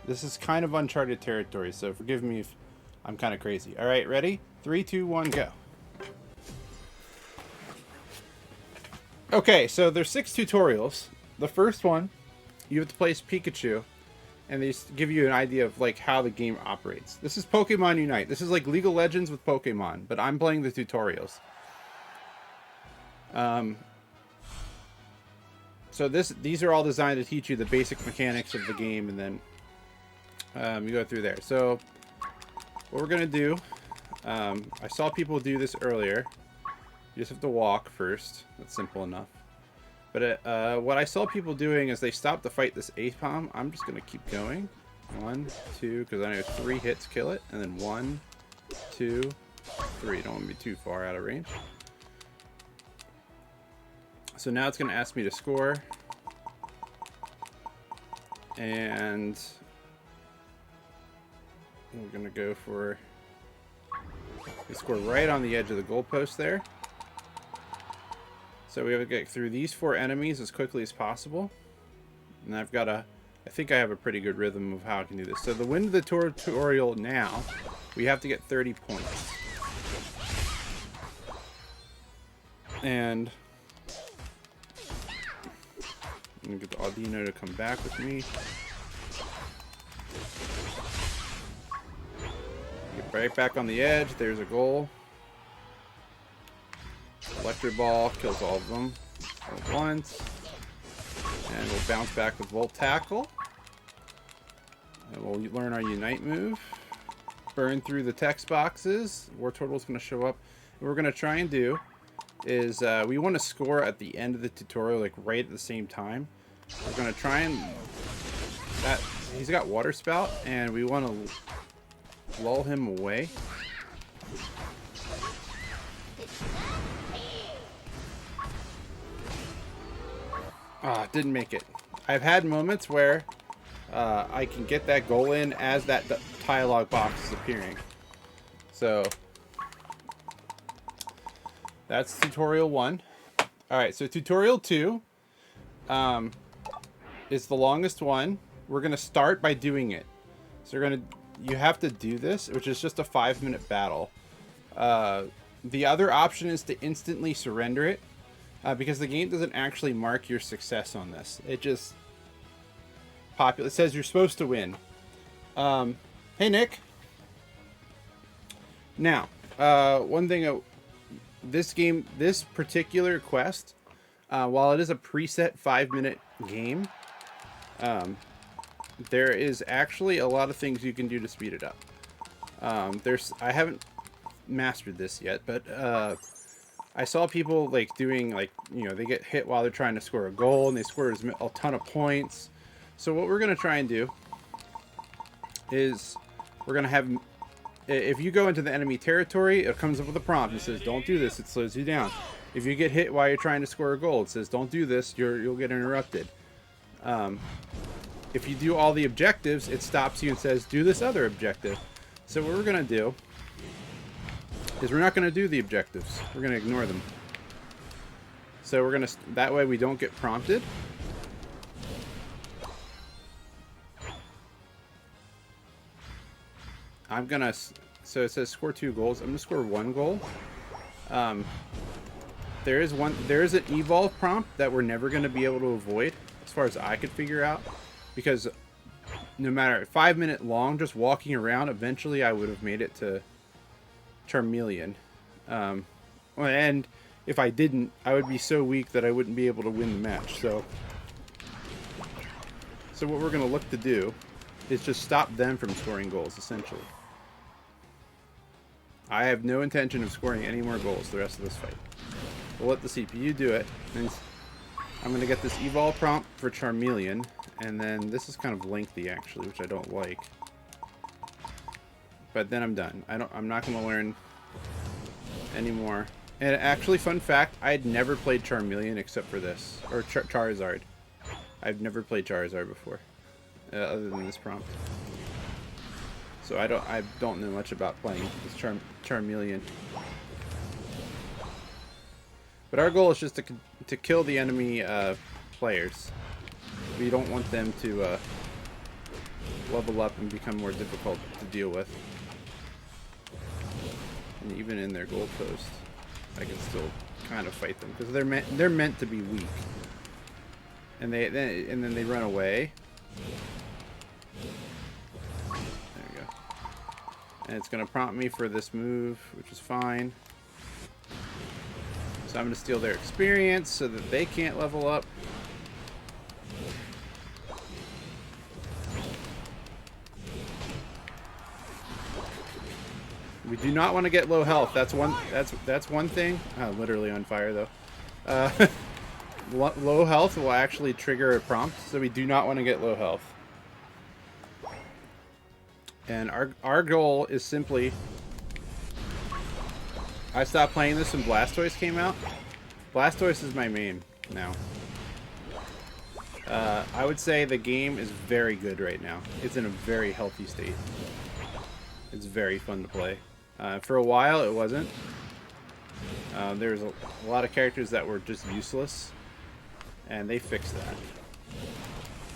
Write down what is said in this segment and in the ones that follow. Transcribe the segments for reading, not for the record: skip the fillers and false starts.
This is kind of uncharted territory, so forgive me if I'm kind of crazy. All right, ready? 3, 2, 1, go. Okay, so there's 6 tutorials. The first one, you have to play as Pikachu, and they give you an idea of like how the game operates. This is Pokemon Unite. This is like League of Legends with Pokemon, but I'm playing the tutorials. So these are all designed to teach you the basic mechanics of the game, and then you go through there. So what we're gonna do, I saw people do this earlier. You just have to walk first. That's simple enough. But what I saw people doing is they stopped to fight this Apom. I'm just gonna keep going. 1, 2, because I know 3 hits kill it, and then 1, 2, 3. Don't want to be too far out of range. So now it's going to ask me to score, and we're going to go for we score right on the edge of the goalpost there. So we have to get through these 4 enemies as quickly as possible, and I think I have a pretty good rhythm of how I can do this. So the win of the tutorial now, we have to get 30 points, and I'm gonna get the Audino to come back with me. Get right back on the edge. There's a goal. Electro Ball kills all of them all at once. And we'll bounce back with Volt Tackle. And we'll learn our Unite move. Burn through the text boxes. War Turtle's going to show up. What we're going to try and do is we want to score at the end of the tutorial, like right at the same time. We're going to try and... he's got Water Spout, and we want to lull him away. Didn't make it. I've had moments where I can get that goal in as that dialogue box is appearing. So that's tutorial 1. Alright, so tutorial 2 is the longest one. We're going to start by doing it. So you have to do this, which is just a 5-minute battle. The other option is to instantly surrender it, because the game doesn't actually mark your success on this. It just it says you're supposed to win. Hey Nick. Now, one thing, this particular quest, while it is a preset 5-minute game, there is actually a lot of things you can do to speed it up. I haven't mastered this yet, but I saw people like doing, like, you know, they get hit while they're trying to score a goal, and they score a ton of points. So what we're going to try and do is we're going to have, if you go into the enemy territory, it comes up with a prompt. It says, don't do this. It slows you down. If you get hit while you're trying to score a goal, it says, don't do this. You'll get interrupted. If you do all the objectives, it stops you and says, do this other objective. So what we're going to do is we're not going to do the objectives. We're going to ignore them. So we're going to, that way we don't get prompted. I'm going to, so it says score 2 goals. I'm going to score 1 goal. There is an evolve prompt that we're never going to be able to avoid, as far as I could figure out, because no matter 5-minute long, just walking around, eventually I would have made it to Charmeleon. And if I didn't, I would be so weak that I wouldn't be able to win the match. So what we're going to look to do is just stop them from scoring goals, essentially. I have no intention of scoring any more goals the rest of this fight. We'll let the CPU do it. And I'm going to get this evolve prompt for Charmeleon, and then this is kind of lengthy actually, which I don't like. But then I'm done. I'm not going to learn anymore. And actually, fun fact, I had never played Charmeleon except for this, or Charizard. I've never played Charizard before, other than this prompt. So I don't know much about playing this Charmeleon. But our goal is just to kill the enemy players. We don't want them to level up and become more difficult to deal with. And even in their goalpost, I can still kind of fight them because they're meant to be weak. And then they run away. There we go. And it's gonna prompt me for this move, which is fine. So I'm gonna steal their experience so that they can't level up. We do not want to get low health. That's one thing. Literally on fire though. Low health will actually trigger a prompt, so we do not want to get low health. And our goal is simply... I stopped playing this when Blastoise came out. Blastoise is my main now. I would say the game is very good right now. It's in a very healthy state. It's very fun to play. For a while, it wasn't. There was a lot of characters that were just useless, and they fixed that.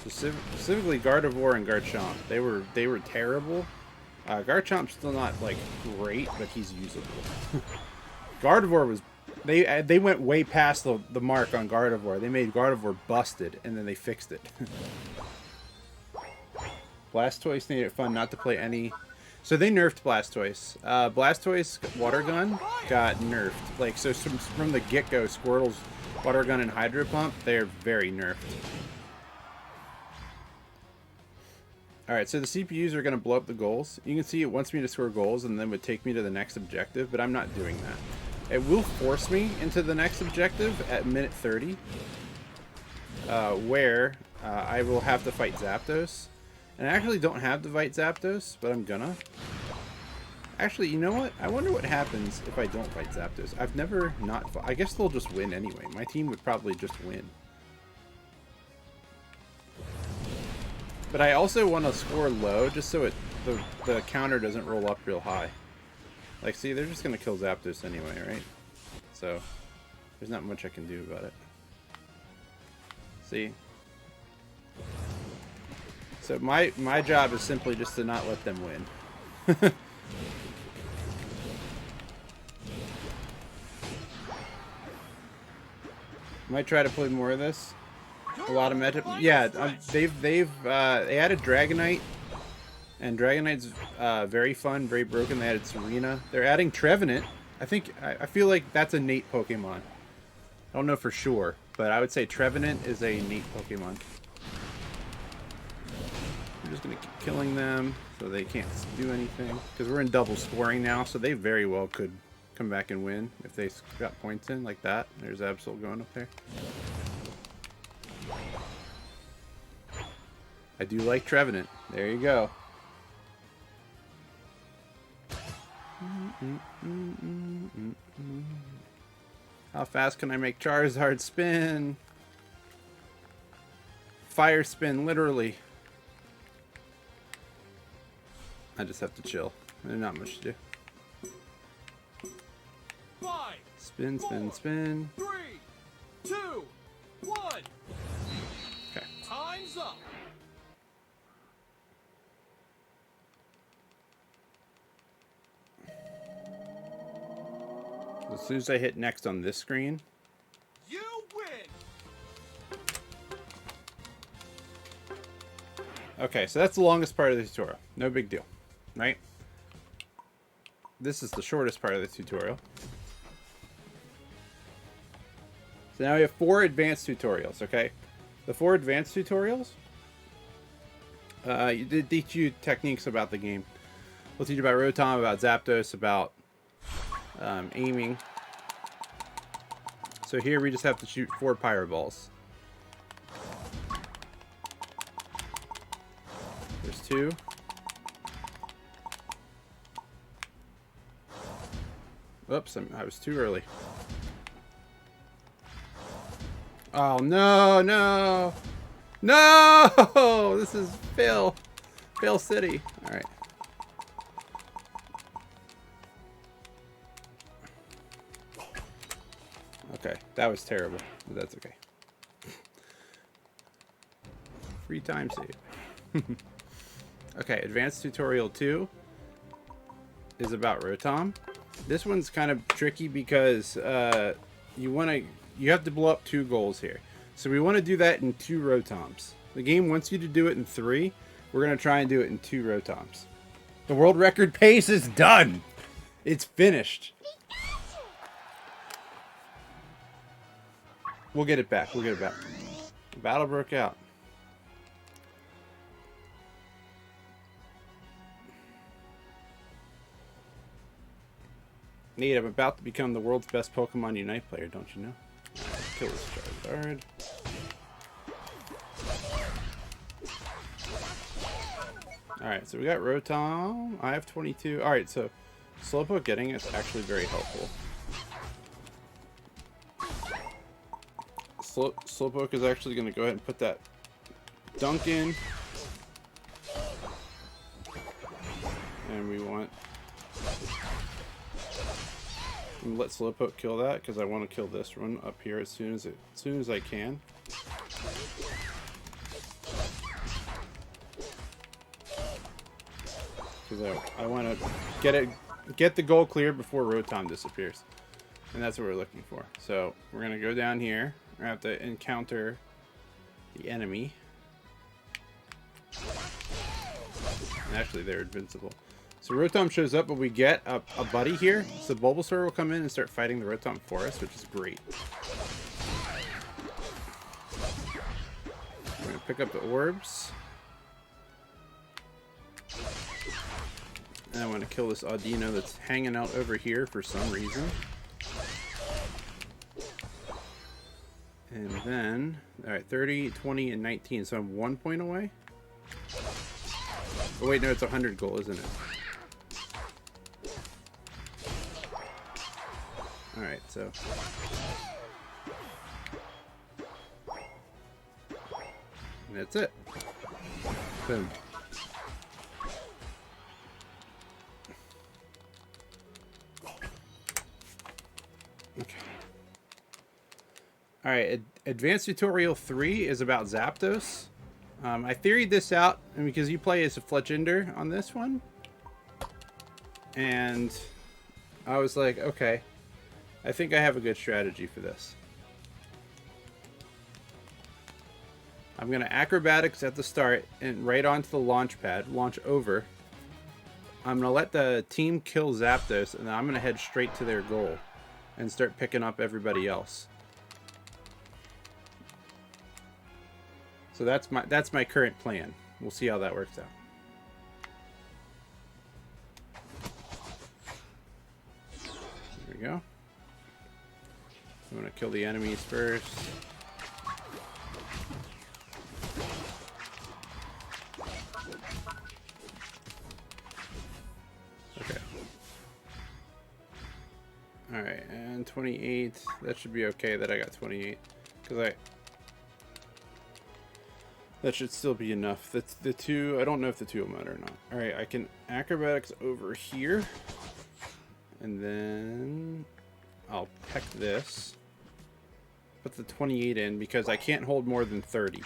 Specifically, Gardevoir and Garchomp. They were terrible. Garchomp's still not like great, but he's usable. Gardevoir was... They went way past the mark on Gardevoir. They made Gardevoir busted, and then they fixed it. Blastoise made it fun not to play any... So they nerfed Blastoise. Blastoise Water Gun got nerfed. Like, so from the get-go, Squirtle's Water Gun and Hydro Pump, they're very nerfed. Alright, so the CPUs are going to blow up the goals. You can see it wants me to score goals and then would take me to the next objective, but I'm not doing that. It will force me into the next objective at minute 30, where I will have to fight Zapdos. And I actually don't have to fight Zapdos, but I'm gonna. Actually, you know what? I wonder what happens if I don't fight Zapdos. I've never not fought. I guess they'll just win anyway. My team would probably just win. But I also want to score low, just so the counter doesn't roll up real high. Like, see, they're just gonna kill Zapdos anyway, right? So, there's not much I can do about it. See? So my job is simply just to not let them win. Might try to play more of this. A lot of meta. Yeah, they added Dragonite, and Dragonite's very fun, very broken. They added Serena. They're adding Trevenant. I feel like that's a Nate Pokemon. I don't know for sure, but I would say Trevenant is a Nate Pokemon. I'm just going to keep killing them so they can't do anything. Because we're in double scoring now, so they very well could come back and win if they got points in like that. There's Absol going up there. I do like Trevenant. There you go. How fast can I make Charizard spin? Fire spin, literally. I just have to chill. There's not much to do. 5, Spin, spin, 4, spin. 3, 2, 1. Okay. Time's up. As soon as I hit next on this screen, You win. okay, so that's the longest part of the tutorial. No big deal, right? This is the shortest part of the tutorial. So now we have 4 advanced tutorials, okay? The 4 advanced tutorials, they teach you techniques about the game. We'll teach you about Rotom, about Zapdos, about aiming. So here we just have to shoot 4 Pyro Balls. There's 2. Oops, I was too early. Oh, no, no. No! This is fail. Fail City. All right. Okay, that was terrible, but that's okay. Free time save. Okay, Advanced Tutorial 2 is about Rotom. This one's kind of tricky because you have to blow up 2 goals here. So we want to do that in 2 Rotoms. The game wants you to do it in 3. We're going to try and do it in 2 Rotoms. The world record pace is done. It's finished. We'll get it back. We'll get it back. The battle broke out. Nate, I'm about to become the world's best Pokemon Unite player, don't you know? Kill this Charizard. Alright, so we got Rotom. I have 22. Alright, so Slowpoke getting it is actually very helpful. Slowpoke is actually going to go ahead and put that dunk in. And we want... let Slowpoke kill that because I want to kill this one up here as soon as I can. Because I want to get the goal cleared before Rotom disappears, and that's what we're looking for. So we're gonna go down here. We're gonna have to encounter the enemy. And actually, they're invincible. So Rotom shows up, but we get a buddy here. So Bulbasaur will come in and start fighting the Rotom for us, which is great. We're going to pick up the orbs. And I want to kill this Audino that's hanging out over here for some reason. And then, alright, 30, 20, and 19. So I'm 1 point away. Oh wait, no, it's a 100 goal, isn't it? Alright, so... and that's it. Boom. Okay. Alright, Advanced Tutorial 3 is about Zapdos. I theoried this out because you play as a Fletchinder on this one. And I was like, okay, I think I have a good strategy for this. I'm going to acrobatics at the start and right onto the launch pad, launch over. I'm going to let the team kill Zapdos, and then I'm going to head straight to their goal and start picking up everybody else. So that's my current plan. We'll see how that works out. There we go. I'm going to kill the enemies first. Okay. Alright, and 28. That should be okay that I got 28. Because that should still be enough. That's the 2. I don't know if the 2 will matter or not. Alright, I can acrobatics over here. And then I'll peck this. Put the 28 in because I can't hold more than 30.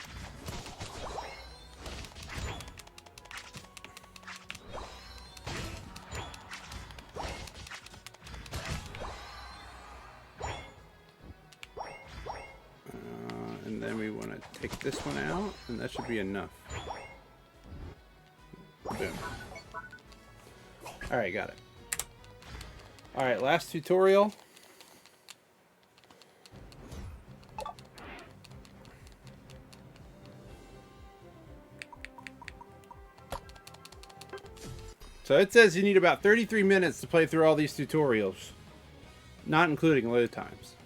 And then we want to take this one out, and that should be enough. Boom. Alright, got it. Alright, last tutorial. So it says you need about 33 minutes to play through all these tutorials, not including load times.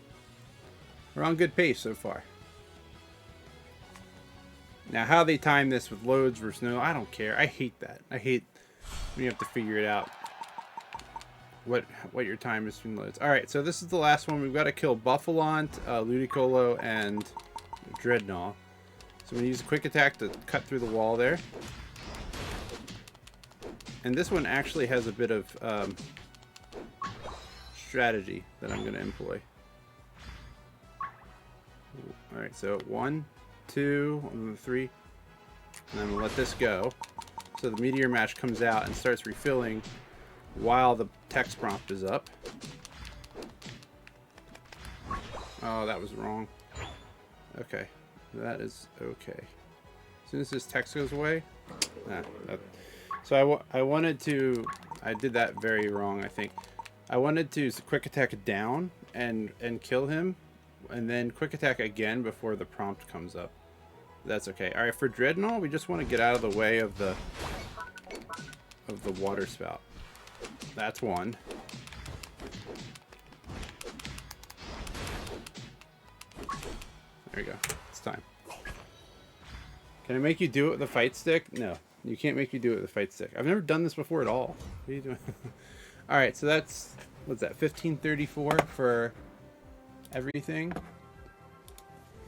We're on good pace so far. Now, how they time this with loads versus no, I don't care. I hate that. I hate when you have to figure it out. What your time is between loads. Alright, so this is the last one. We've got to kill Buffalont, Ludicolo, and Dreadnought. So we use a quick attack to cut through the wall there. And this one actually has a bit of strategy that I'm going to employ. Alright, so 1, 2, 3, and I'm going to let this go. So the meteor match comes out and starts refilling while the text prompt is up. Oh, that was wrong. Okay, that is okay. As soon as this text goes away, so I wanted to. I did that very wrong, I think. I wanted to quick attack down and kill him, and then quick attack again before the prompt comes up. That's okay. All right, for Dreadnought, we just want to get out of the way of the water spout. That's one. There you go. It's time. Can I make you do it with the fight stick? No, you can't make you do it with the fight stick. I've never done this before at all. What are you doing? All right, so that's, what's that, 1534 for everything.